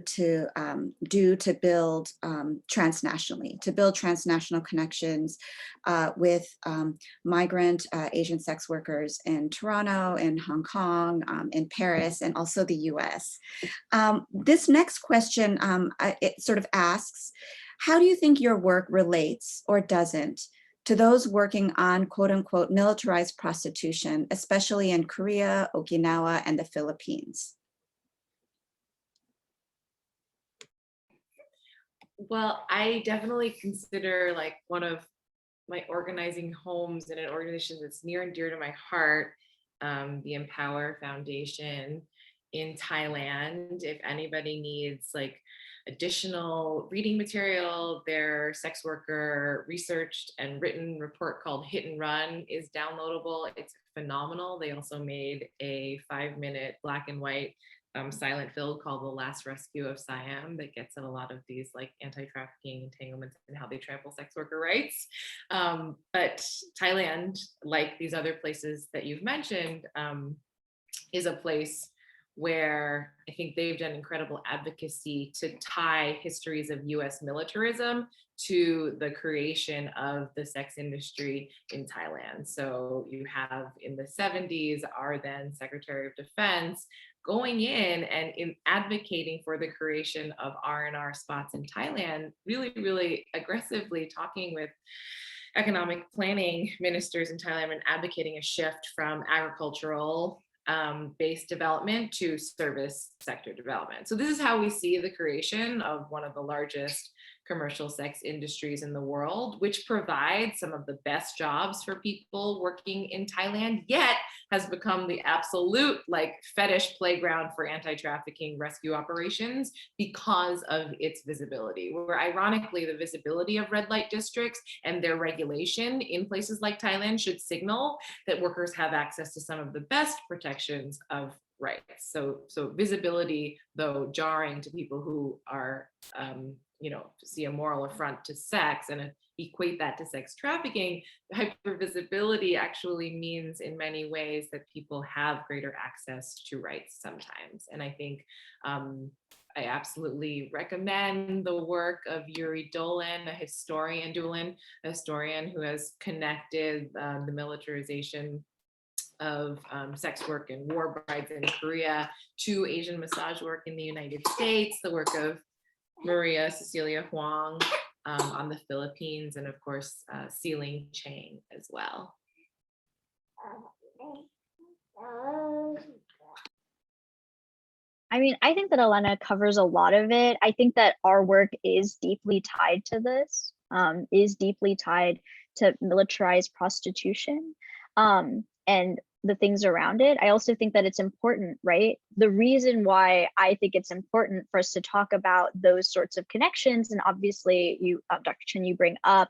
do to build transnationally, to build transnational connections with migrant Asian sex workers in Toronto, in Hong Kong, in Paris, and also the US. This next question, it sort of asks, how do you think your work relates or doesn't to those working on quote unquote militarized prostitution, especially in Korea, Okinawa, and the Philippines?
Well, I definitely consider like one of my organizing homes and an organization that's near and dear to my heart, the Empower Foundation in Thailand. If anybody needs like additional reading material, their sex worker researched and written report called Hit and Run is downloadable. It's phenomenal. They also made a 5-minute black and white silent film called The Last Rescue of Siam that gets at a lot of these like anti-trafficking entanglements and how they trample sex worker rights. But Thailand, like these other places that you've mentioned, is a place where I think they've done incredible advocacy to tie histories of US militarism to the creation of the sex industry in Thailand. So you have in the 70s, our then Secretary of Defense going in and advocating for the creation of R&R spots in Thailand, really, really aggressively talking with economic planning ministers in Thailand and advocating a shift from agricultural based development to service sector development. So this is how we see the creation of one of the largest commercial sex industries in the world, which provides some of the best jobs for people working in Thailand, yet has become the absolute like fetish playground for anti-trafficking rescue operations because of its visibility, where ironically the visibility of red light districts and their regulation in places like Thailand should signal that workers have access to some of the best protections of rights. So visibility, though jarring to people who are, see a moral affront to sex and equate that to sex trafficking, hypervisibility actually means in many ways that people have greater access to rights sometimes. And I think I absolutely recommend the work of Yuri Dolan, a historian who has connected the militarization of sex work and war brides in Korea to Asian massage work in the United States, the work of Maria Cecilia Huang on the Philippines, and of course, Sealing Chang as well.
I mean, I think that Elena covers a lot of it. I think that our work is deeply tied to this, is deeply tied to militarized prostitution and the things around it. I also think that it's important, right? The reason why I think it's important for us to talk about those sorts of connections, and obviously you, Dr. Chun, you bring up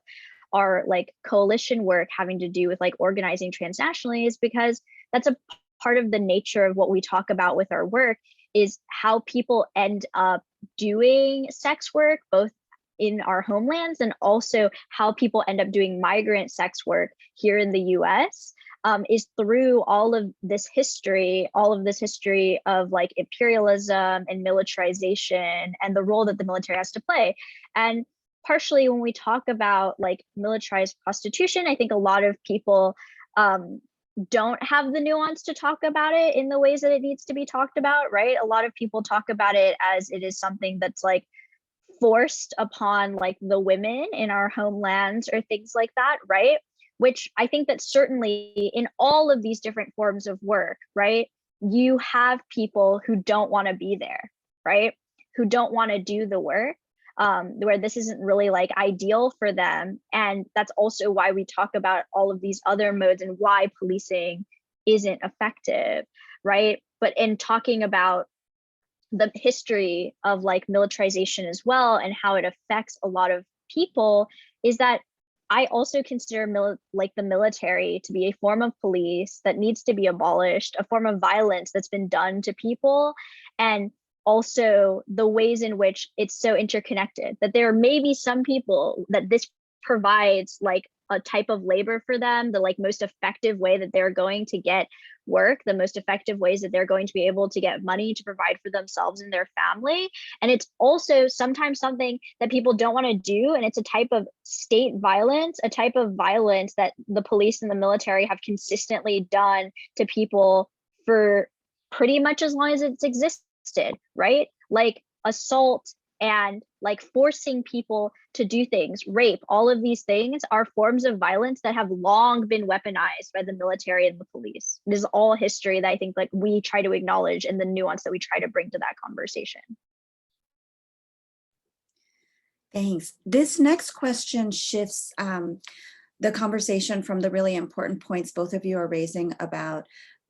our like coalition work having to do with like organizing transnationally, is because that's a part of the nature of what we talk about with our work, is how people end up doing sex work, both in our homelands and also how people end up doing migrant sex work here in the US, is through all of this history of like imperialism and militarization and the role that the military has to play. And partially when we talk about like militarized prostitution, I think a lot of people don't have the nuance to talk about it in the ways that it needs to be talked about, right? A lot of people talk about it as it is something that's like forced upon like the women in our homelands or things like that, right? Which I think that certainly in all of these different forms of work, right, you have people who don't want to be there, right? Who don't want to do the work, where this isn't really like ideal for them. And that's also why we talk about all of these other modes and why policing isn't effective, right? But in talking about the history of like militarization as well and how it affects a lot of people, is that I also consider the military to be a form of police that needs to be abolished, a form of violence that's been done to people, and also the ways in which it's so interconnected that there may be some people that this provides like a type of labor for them, the like most effective way that they're going to get work, the most effective ways that they're going to be able to get money to provide for themselves and their family. And it's also sometimes something that people don't want to do. And it's a type of state violence, a type of violence that the police and the military have consistently done to people for pretty much as long as it's existed, right? Like assault and like forcing people to do things, rape, all of these things are forms of violence that have long been weaponized by the military and the police. It is all history that I think like we try to acknowledge and the nuance that we try to bring to that conversation.
Thanks. This next question shifts the conversation from the really important points both of you are raising about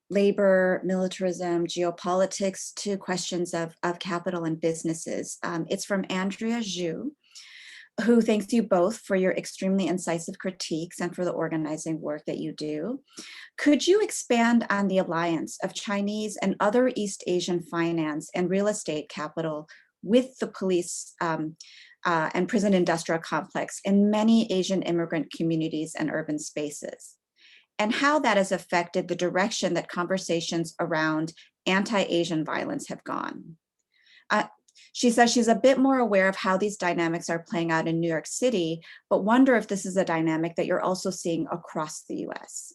labor, militarism, geopolitics, to questions of capital and businesses. It's from Andrea Zhu, who thanks you both for your extremely incisive critiques and for the organizing work that you do. Could you expand on the alliance of Chinese and other East Asian finance and real estate capital with the police and prison industrial complex in many Asian immigrant communities and urban spaces, and how that has affected the direction that conversations around anti-Asian violence have gone? She says she's a bit more aware of how these dynamics are playing out in New York City, but wonder if this is a dynamic that you're also seeing across the US.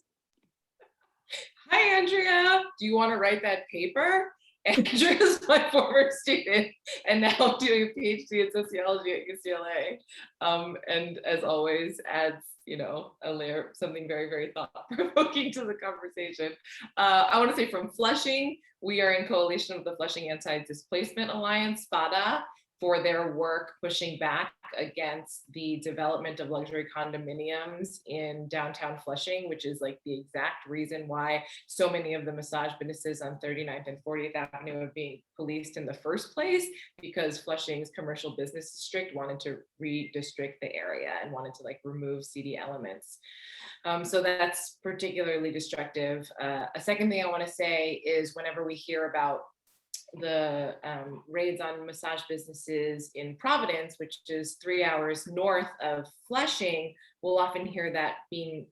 Hi, Andrea. Do you want to write that paper? Andrea is my former student and now doing a PhD in sociology at UCLA. And as always, adds a layer, something very, very thought-provoking to the conversation. I want to say from Flushing, we are in coalition with the Flushing Anti-Displacement Alliance, FADA, for their work pushing back against the development of luxury condominiums in downtown Flushing, which is like the exact reason why so many of the massage businesses on 39th and 40th Avenue are being policed in the first place, because Flushing's commercial business district wanted to redistrict the area and wanted to like remove seedy elements. So that's particularly destructive. A second thing I want to say is whenever we hear about the raids on massage businesses in Providence, which is 3 hours north of Flushing, we'll often hear that being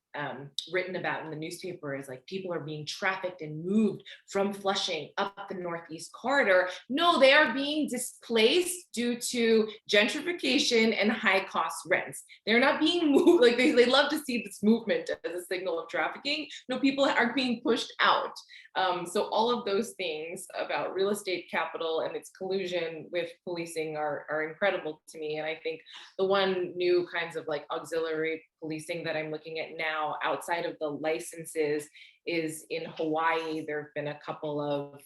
written about in the newspaper as like people are being trafficked and moved from Flushing up the Northeast Corridor. No, they are being displaced due to gentrification and high cost rents. They're not being moved, like they love to see this movement as a signal of trafficking. No, people are being pushed out. So all of those things about real estate capital and its collusion with policing are incredible to me. And I think the one new kinds of like auxiliary policing that I'm looking at now outside of the licenses is in Hawaii. There have been a couple of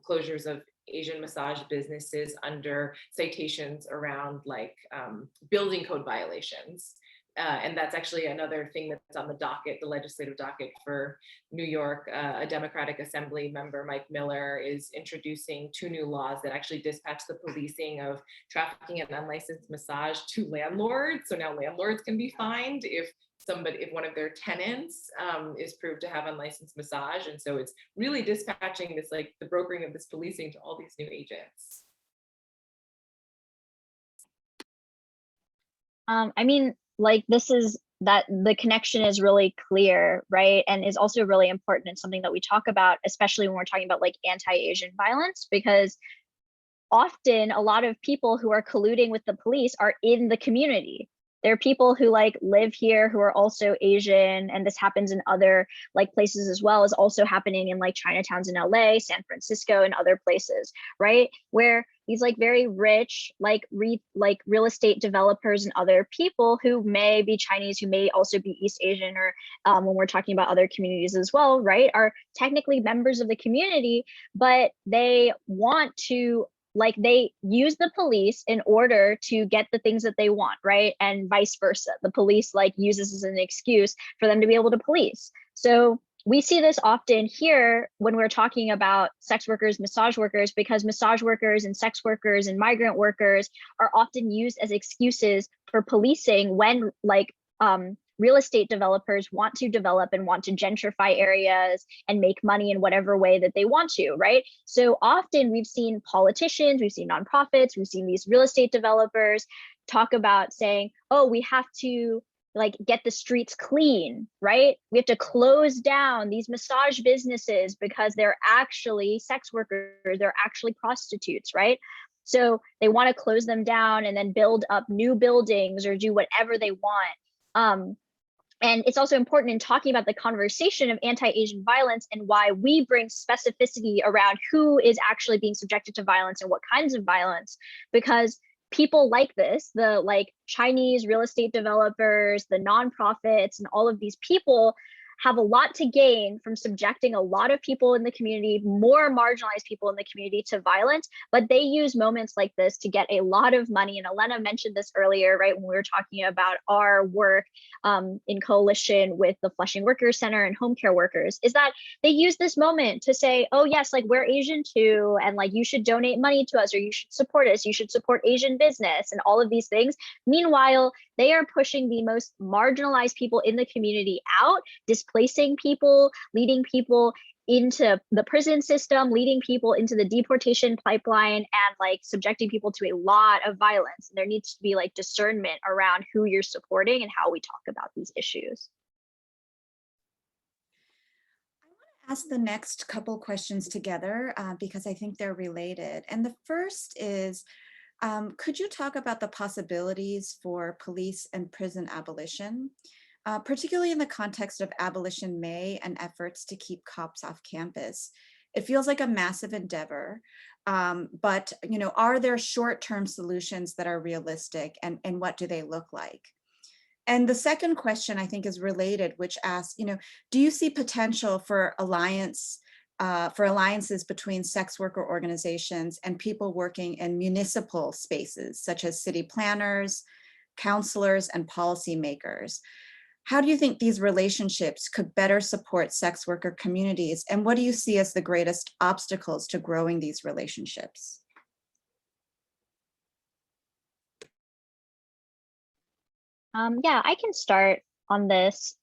closures of Asian massage businesses under citations around like building code violations. And that's actually another thing that's on the docket, the legislative docket for New York. A Democratic Assembly member, Mike Miller, is introducing 2 new laws that actually dispatch the policing of trafficking and unlicensed massage to landlords. So now landlords can be fined if one of their tenants is proved to have unlicensed massage. And so it's really dispatching this, like the brokering of this policing to all these new agents.
I mean, like this is that the connection is really clear, right? And is also really important and something that we talk about, especially when we're talking about like anti-Asian violence, because often a lot of people who are colluding with the police are in the community. There are people who like live here who are also Asian, and this happens in other like places as well, as also happening in like Chinatowns in LA, San Francisco, and other places, right? Where these like very rich like real estate developers and other people who may be Chinese, who may also be East Asian, or when we're talking about other communities as well, right, are technically members of the community, but they want to like they use the police in order to get the things that they want, right? And vice versa. The police like uses as an excuse for them to be able to police. So we see this often here when we're talking about sex workers, massage workers, because massage workers and sex workers and migrant workers are often used as excuses for policing when like real estate developers want to develop and want to gentrify areas and make money in whatever way that they want to, right? So often we've seen politicians, we've seen nonprofits, we've seen these real estate developers talk about saying, oh, we have to like get the streets clean, right? We have to close down these massage businesses because they're actually sex workers, they're actually prostitutes, right? So they want to close them down and then build up new buildings or do whatever they want. And it's also important in talking about the conversation of anti-Asian violence and why we bring specificity around who is actually being subjected to violence and what kinds of violence, because people like this, the like Chinese real estate developers, the nonprofits, and all of these people have a lot to gain from subjecting a lot of people in the community, more marginalized people in the community, to violence, but they use moments like this to get a lot of money. And Elena mentioned this earlier, right, when we were talking about our work in coalition with the Flushing Workers Center and home care workers, is that they use this moment to say, oh yes, like we're Asian too, and like you should donate money to us, or you should support us, you should support Asian business, and all of these things. Meanwhile, they are pushing the most marginalized people in the community out, displacing people, leading people into the prison system, leading people into the deportation pipeline, and like subjecting people to a lot of violence. And there needs to be like discernment around who you're supporting and how we talk about these issues.
I want to ask the next couple questions together because I think they're related. And the first is, could you talk about the possibilities for police and prison abolition, particularly in the context of Abolition May and efforts to keep cops off campus? It feels like a massive endeavor, but you know, are there short-term solutions that are realistic, and what do they look like? And the second question I think is related, which asks, you know, do you see potential for alliance for alliances between sex worker organizations and people working in municipal spaces, such as city planners, counselors, and policymakers. How do you think these relationships could better support sex worker communities? And what do you see as the greatest obstacles to growing these relationships?
Yeah, I can start on this.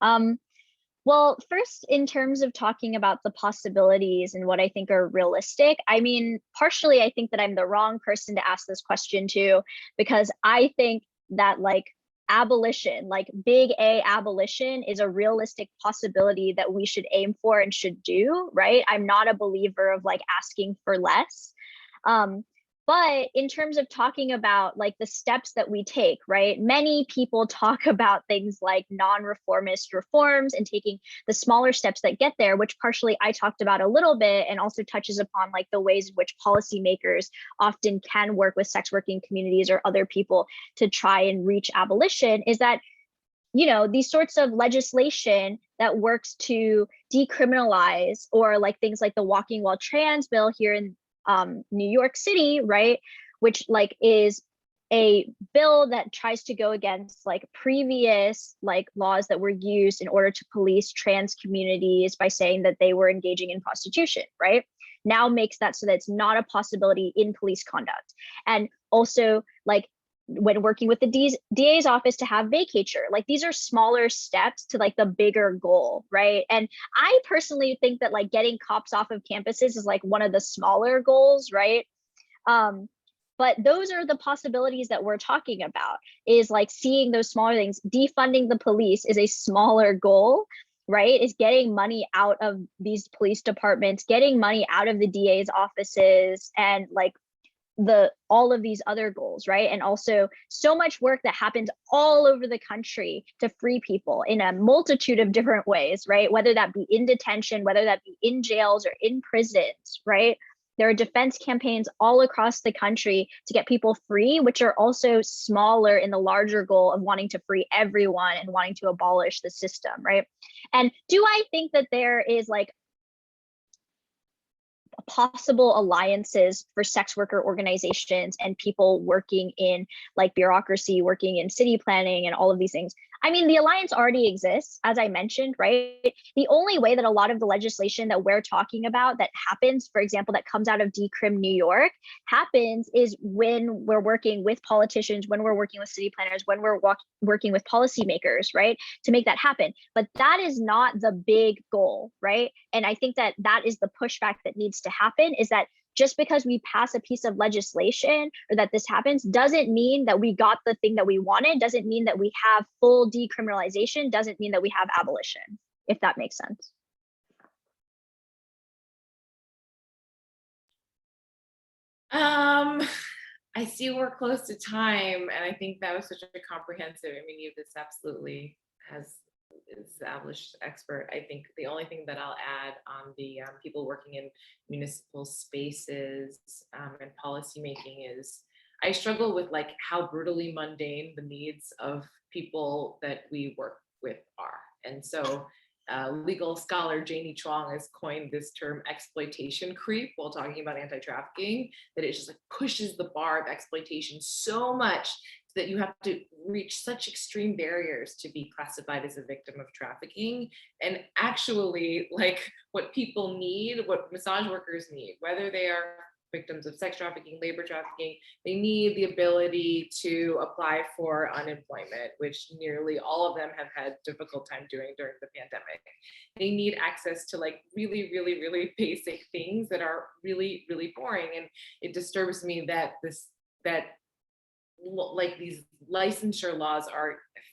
Well, first, in terms of talking about the possibilities and what I think are realistic, I mean, partially, I think that I'm the wrong person to ask this question to, because I think that like abolition, like big A abolition, is a realistic possibility that we should aim for and should do, right? I'm not a believer of like asking for less. Um, but in terms of talking about like the steps that we take, right? Many people talk about things like non-reformist reforms and taking the smaller steps that get there, which partially I talked about a little bit, and also touches upon like the ways in which policymakers often can work with sex working communities or other people to try and reach abolition, is that, you know, these sorts of legislation that works to decriminalize, or like things like the Walking While Trans bill here in New York City, right? Which like is a bill that tries to go against like previous like laws that were used in order to police trans communities by saying that they were engaging in prostitution, right? Now makes that so that it's not a possibility in police conduct. And also like when working with the DA's office to have vacatur, like these are smaller steps to like the bigger goal, right? And I personally think that like getting cops off of campuses is like one of the smaller goals, right? But those are the possibilities that we're talking about, is like seeing those smaller things. Defunding the police is a smaller goal, right? Is getting money out of these police departments, getting money out of the DA's offices, and like all of these other goals, right? And also so much work that happens all over the country to free people in a multitude of different ways, right? Whether that be in detention, whether that be in jails or in prisons, right? There are defense campaigns all across the country to get people free, which are also smaller in the larger goal of wanting to free everyone and wanting to abolish the system, right? And do I think that there is like possible alliances for sex worker organizations and people working in like bureaucracy, working in city planning and all of these things? I mean, the alliance already exists, as I mentioned, right? The only way that a lot of the legislation that we're talking about that happens, for example, that comes out of Decrim New York, happens is when we're working with politicians, when we're working with city planners, when we're working with policymakers, right? To make that happen. But that is not the big goal, right? And I think that that is the pushback that needs to happen, is that just because we pass a piece of legislation or that this happens doesn't mean that we got the thing that we wanted, doesn't mean that we have full decriminalization, doesn't mean that we have abolition, if that makes sense.
I see we're close to time, and I think that was such a comprehensive, I mean, this absolutely has established expert. I think the only thing that I'll add on the people working in municipal spaces and policymaking is I struggle with like how brutally mundane the needs of people that we work with are. And so legal scholar Janie Chuang has coined this term exploitation creep while talking about anti-trafficking, that it just like pushes the bar of exploitation so much that you have to reach such extreme barriers to be classified as a victim of trafficking. And actually, like what people need, what massage workers need, whether they are victims of sex trafficking, labor trafficking, they need the ability to apply for unemployment, which nearly all of them have had difficult time doing during the pandemic. They need access to like really, really, really basic things that are really, really boring. And it disturbs me that like these licensure laws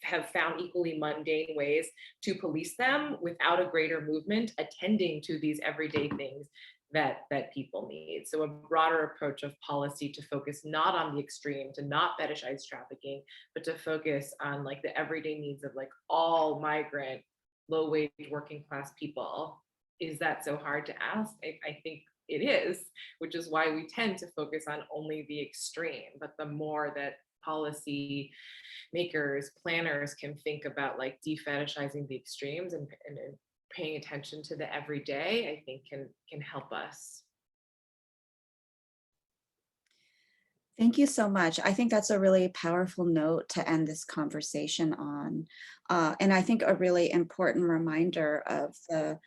have found equally mundane ways to police them without a greater movement attending to these everyday things that people need. So a broader approach of policy to focus not on the extreme, to not fetishize trafficking, but to focus on like the everyday needs of like all migrant, low wage working class people. Is that so hard to ask? I think it is, which is why we tend to focus on only the extreme. But the more that policy makers, planners can think about like defetishizing the extremes and paying attention to the everyday, I think can help us.
Thank you so much. I think that's a really powerful note to end this conversation on. And I think a really important reminder of the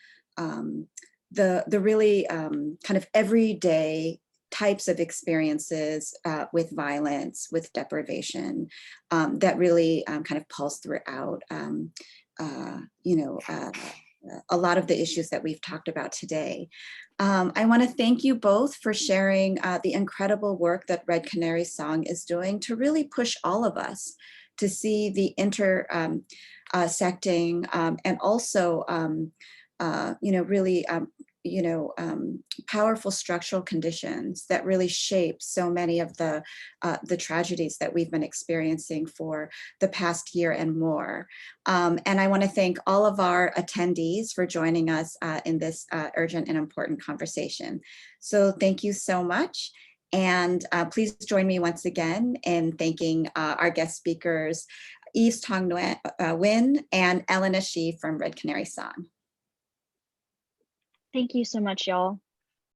really kind of everyday types of experiences with violence, with deprivation, that really kind of pulse throughout, a lot of the issues that we've talked about today. I want to thank you both for sharing the incredible work that Red Canary Song is doing to really push all of us to see the intersecting and also, really, powerful structural conditions that really shape so many of the tragedies that we've been experiencing for the past year and more. And I want to thank all of our attendees for joining us in this urgent and important conversation. So thank you so much. And please join me once again in thanking our guest speakers, Yves Tong Nguyen and Elena Shih from Red Canary Song.
Thank you so much, y'all.